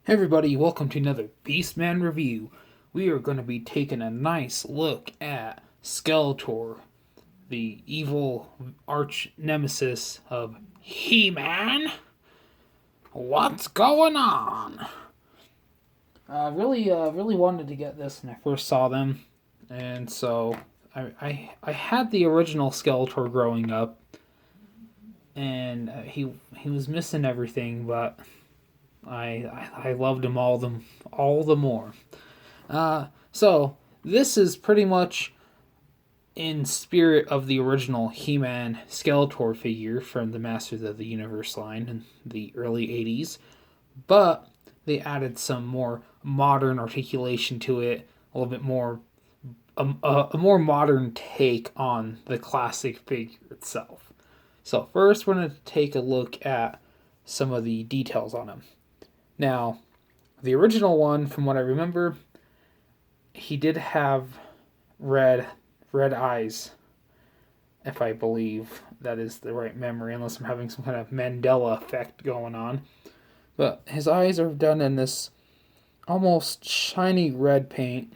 Hey everybody, welcome to another Beastman review. We are going to be taking a nice look at Skeletor, the evil arch nemesis of He-Man. What's going on? Really wanted to get this when I first saw them, and so I had the original Skeletor growing up, and he was missing everything, but I loved him all the more. So this is pretty much in spirit of the original He-Man Skeletor figure from the Masters of the Universe line in the early 80s, but they added some more modern articulation to it, a little bit more a more modern take on the classic figure itself. So first we're going to take a look at some of the details on him. Now, the original one, from what I remember, he did have red eyes, if I believe that is the right memory, unless I'm having some kind of Mandela effect going on. But his eyes are done in this almost shiny red paint,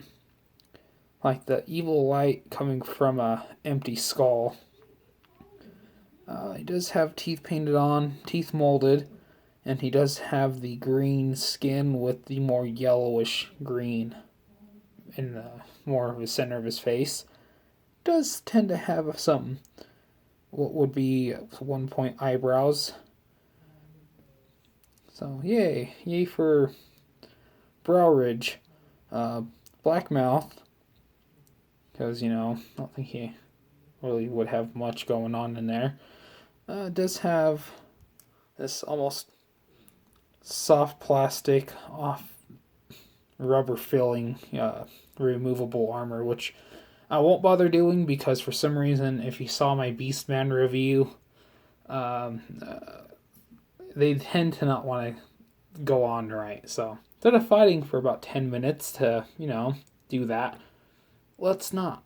like the evil light coming from a empty skull. He does have teeth painted on, teeth molded, and he does have the green skin with the more yellowish green in the more of the center of his face. Does tend to have some what would be at one point eyebrows. So yay for brow ridge. Black mouth, because I don't think he really would have much going on in there. Does have this almost soft plastic off rubber filling removable armor, which I won't bother doing because for some reason, if you saw my Beastman review, they tend to not want to go on right. So instead of fighting for about 10 minutes to do that, let's not.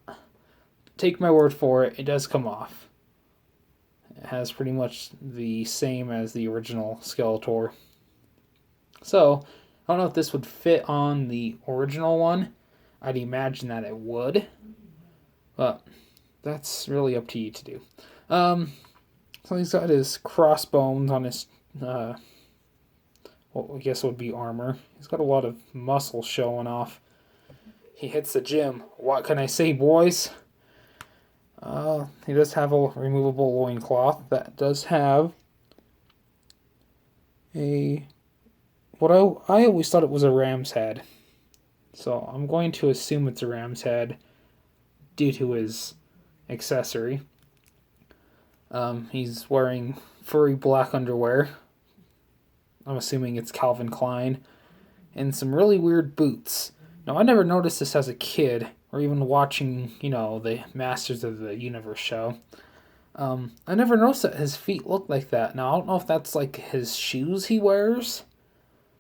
Take my word for it, it does come off. It has pretty much the same as the original Skeletor. So I don't know if this would fit on the original one. I'd imagine that it would, but that's really up to you to do. So he's got his crossbones on his, what I guess would be armor. He's got a lot of muscle showing off. He hits the gym. What can I say, boys? He does have a removable loincloth that does have what I always thought it was a ram's head. So I'm going to assume it's a ram's head due to his accessory. He's wearing furry black underwear. I'm assuming it's Calvin Klein. And some really weird boots. Now, I never noticed this as a kid, or even watching, the Masters of the Universe show. I never noticed that his feet look like that. Now, I don't know if that's like his shoes he wears,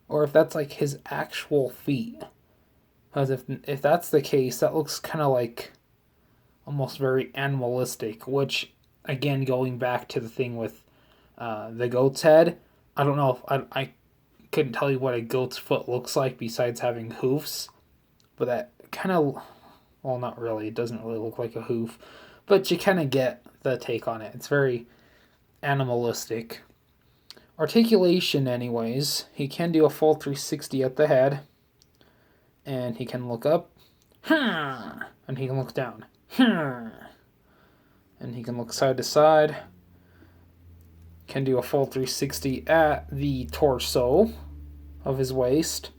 or if that's like his actual feet. Because if that's the case, that looks kind of like almost very animalistic, which, again, going back to the thing with the goat's head, I don't know if I couldn't tell you what a goat's foot looks like besides having hoofs, but that kind of, well, not really, it doesn't really look like a hoof, but you kind of get the take on it. It's very animalistic. Articulation, anyways, he can do a full 360 at the head, and he can look up, and he can look down, and he can look side to side. Can do a full 360 at the torso of his waist,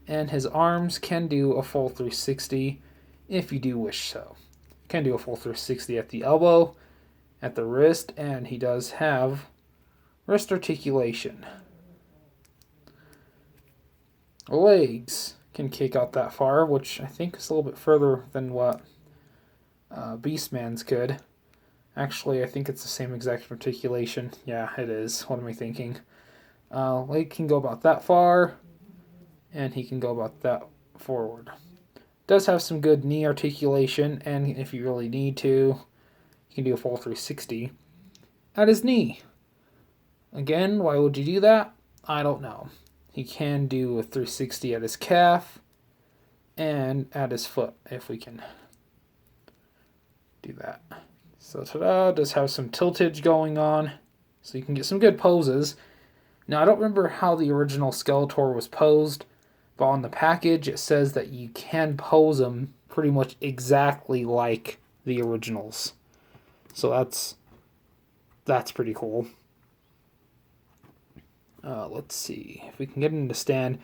and his arms can do a full 360 if you do wish so. Can do a full 360 at the elbow, at the wrist, and he does have wrist articulation. Legs can kick out that far, which I think is a little bit further than what Beastman's could. Actually, I think it's the same exact articulation. Yeah, it is. What am I thinking? Leg can go about that far, and he can go about that forward. Does have some good knee articulation, and if you really need to, you can do a full 360 at his knee. Again, why would you do that? I don't know. He can do a 360 at his calf and at his foot, if we can do that. So ta-da, does have some tiltage going on, so you can get some good poses. Now, I don't remember how the original Skeletor was posed, but on the package it says that you can pose them pretty much exactly like the originals. So that's pretty cool. Let's see if we can get him to stand.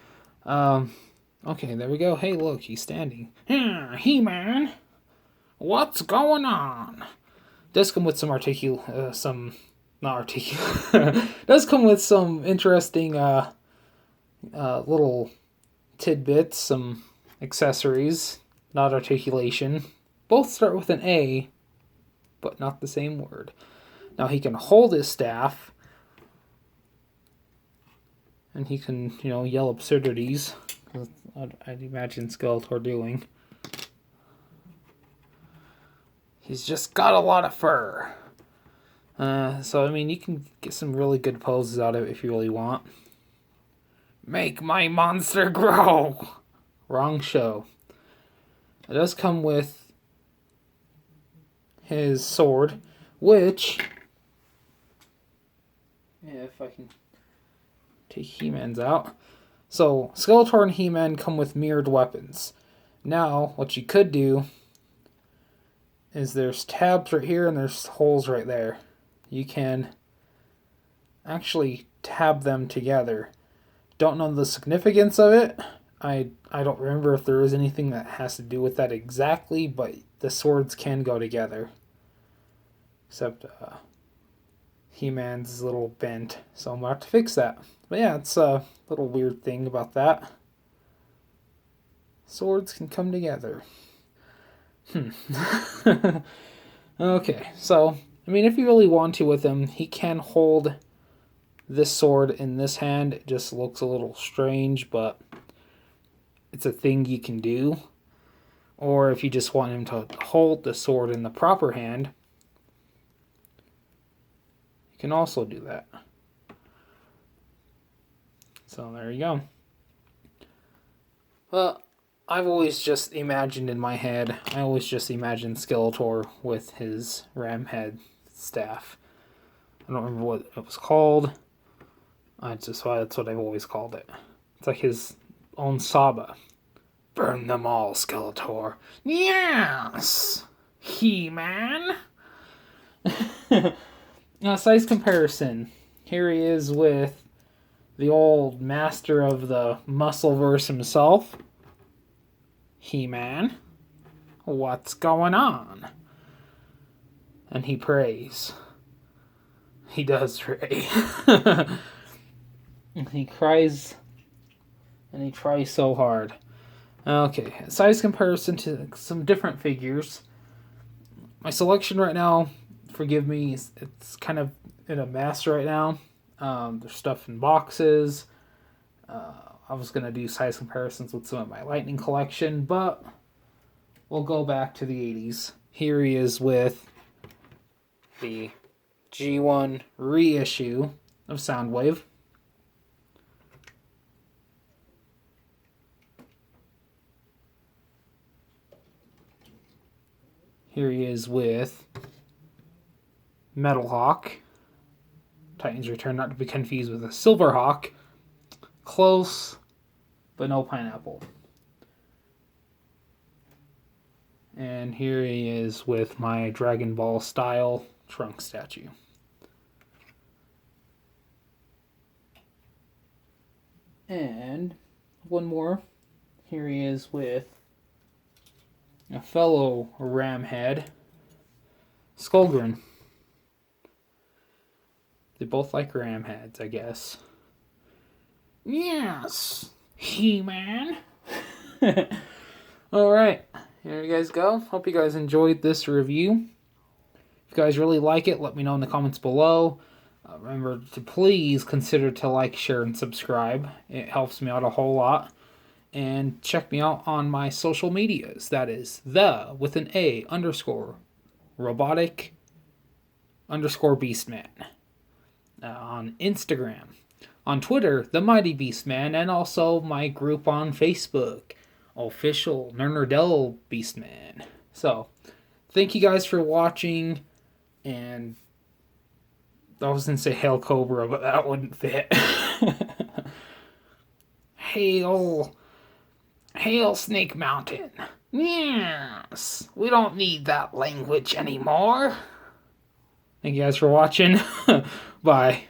Okay, there we go. Hey, look, he's standing. He-Man, what's going on? Does come with some does come with some interesting little tidbits, some accessories, not articulation. Both start with an A, but not the same word. Now he can hold his staff, and he can, yell absurdities. I'd imagine Skeletor doing. He's just got a lot of fur. So, you can get some really good poses out of it if you really want. Make my monster grow! Wrong show. It does come with his sword, which, if I can take He-Man's out. So, Skeletor and He-Man come with mirrored weapons. Now, what you could do is there's tabs right here and there's holes right there. You can actually tab them together. Don't know the significance of it. I don't remember if there is anything that has to do with that exactly, but the swords can go together. Except He-Man's a little bent, so I'm going to have to fix that. But yeah, it's a little weird thing about that. Swords can come together. Okay, so, if you really want to with him, he can hold this sword in this hand. It just looks a little strange, but it's a thing you can do. Or if you just want him to hold the sword in the proper hand, you can also do that. So there you go. Well, I've always just imagined in my head, Skeletor with his ram head staff. I don't remember what it was called. That's what I've always called it. It's like his own Saba. Burn them all, Skeletor. Yes! He-Man! Now, size comparison. Here he is with the old master of the Muscleverse himself. He-Man. What's going on? And he prays. He does pray. And he cries. And he tries so hard. Okay, size comparison to some different figures. My selection right now, forgive me, it's kind of in a mess right now. There's stuff in boxes. I was going to do size comparisons with some of my Lightning collection, but we'll go back to the 80s. Here he is with the G1 reissue of Soundwave. Here he is with Metal Hawk. Titan's Return, not to be confused with a Silver Hawk. Close, but no pineapple. And here he is with my Dragon Ball style Trunks statue. And one more. Here he is with a fellow ram head, Skullgrin. They both like ram heads, I guess. Yes, He-Man. Alright, here you guys go. Hope you guys enjoyed this review. If you guys really like it, let me know in the comments below. Remember to please consider to like, share, and subscribe. It helps me out a whole lot. And check me out on my social medias. That is _robotic_Beastman on Instagram. On Twitter, The Mighty Beastman, and also my group on Facebook, Official Nernerdell Beastman. So, thank you guys for watching, and I was going to say Hail Cobra, but that wouldn't fit. Hail Snake Mountain. Yes, we don't need that language anymore. Thank you guys for watching. Bye.